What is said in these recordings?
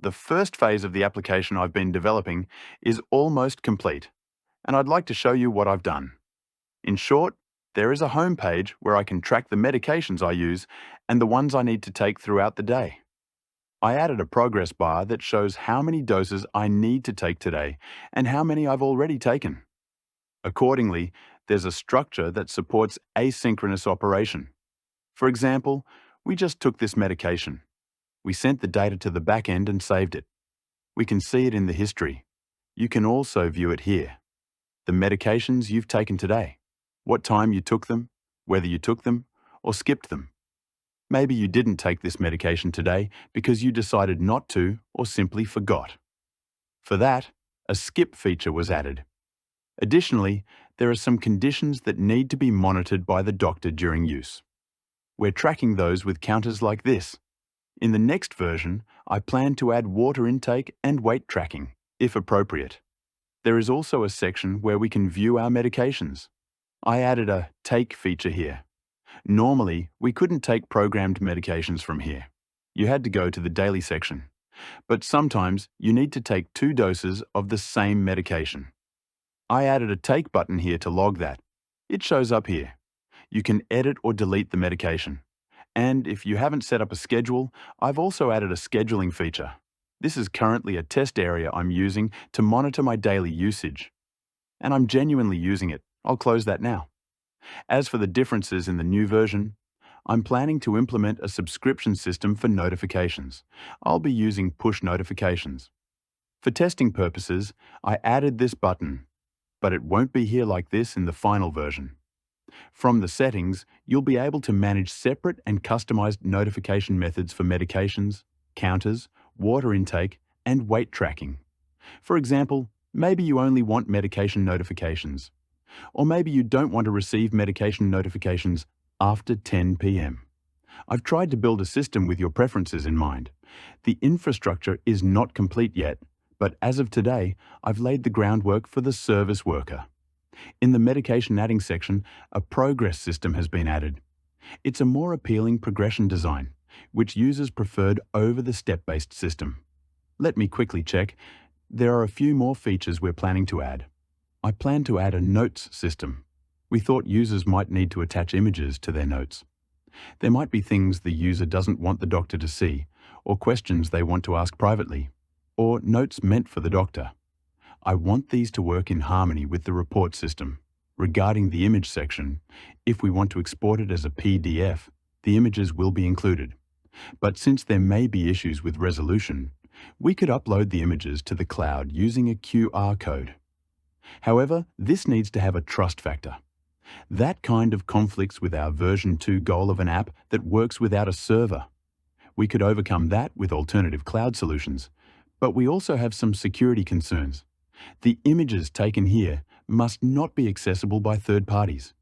the first phase of the application I've been developing is almost complete, and I'd like to show you what I've done. In short, there is a home page where I can track the medications I use and the ones I need to take throughout the day. I added a progress bar that shows how many doses I need to take today and how many I've already taken. Accordingly, there's a structure that supports asynchronous operation. For example, we just took this medication. We sent the data to the back end and saved it. We can see it in the history. You can also view it here. The medications you've taken today, what time you took them, whether you took them or skipped them. Maybe you didn't take this medication today because you decided not to or simply forgot. For that, a skip feature was added. Additionally, there are some conditions that need to be monitored by the doctor during use. We're tracking those with counters like this. In the next version, I plan to add water intake and weight tracking, if appropriate. There is also a section where we can view our medications. I added a Take feature here. Normally, we couldn't take programmed medications from here. You had to go to the daily section. But sometimes you need to take 2 doses of the same medication. I added a Take button here to log that. It shows up here. You can edit or delete the medication. And if you haven't set up a schedule, I've also added a scheduling feature. This is currently a test area I'm using to monitor my daily usage. And I'm genuinely using it. I'll close that now. As for the differences in the new version, I'm planning to implement a subscription system for notifications. I'll be using push notifications. For testing purposes, I added this button, but it won't be here like this in the final version. From the settings, you'll be able to manage separate and customized notification methods for medications, counters, water intake, and weight tracking. For example, maybe you only want medication notifications. Or maybe you don't want to receive medication notifications after 10 p.m. I've tried to build a system with your preferences in mind. The infrastructure is not complete yet, but as of today, I've laid the groundwork for the service worker. In the medication adding section, a progress system has been added. It's a more appealing progression design, which users preferred over the step-based system. Let me quickly check. There are a few more features we're planning to add. I plan to add a notes system. We thought users might need to attach images to their notes. There might be things the user doesn't want the doctor to see, or questions they want to ask privately, or notes meant for the doctor. I want these to work in harmony with the report system. Regarding the image section, if we want to export it as a PDF, the images will be included. But since there may be issues with resolution, we could upload the images to the cloud using a QR code. However, this needs to have a trust factor. That kind of conflicts with our version 2 goal of an app that works without a server. We could overcome that with alternative cloud solutions, but we also have some security concerns. The images taken here must not be accessible by third parties.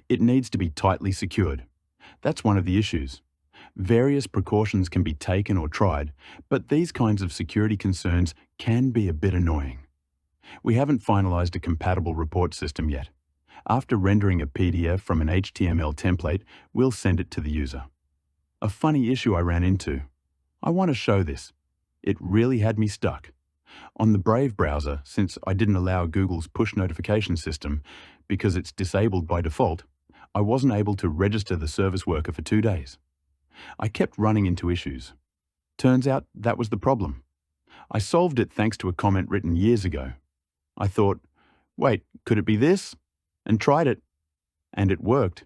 It needs to be tightly secured. That's one of the issues. Various precautions can be taken or tried, but these kinds of security concerns can be a bit annoying. We haven't finalized a compatible report system yet. After rendering a PDF from an HTML template, we'll send it to the user. A funny issue I ran into. I want to show this. It really had me stuck. On the Brave browser, since I didn't allow Google's push notification system because it's disabled by default, I wasn't able to register the service worker for 2 days. I kept running into issues. Turns out that was the problem. I solved it thanks to a comment written years ago. I thought, wait, could it be this? And tried it. And it worked.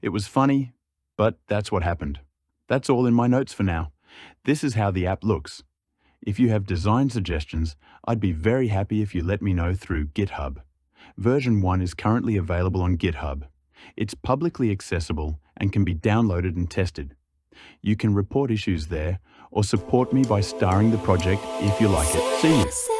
It was funny, but that's what happened. That's all in my notes for now. This is how the app looks. If you have design suggestions, I'd be very happy if you let me know through GitHub. Version 1 is currently available on GitHub. It's publicly accessible and can be downloaded and tested. You can report issues there or support me by starring the project if you like it. See you!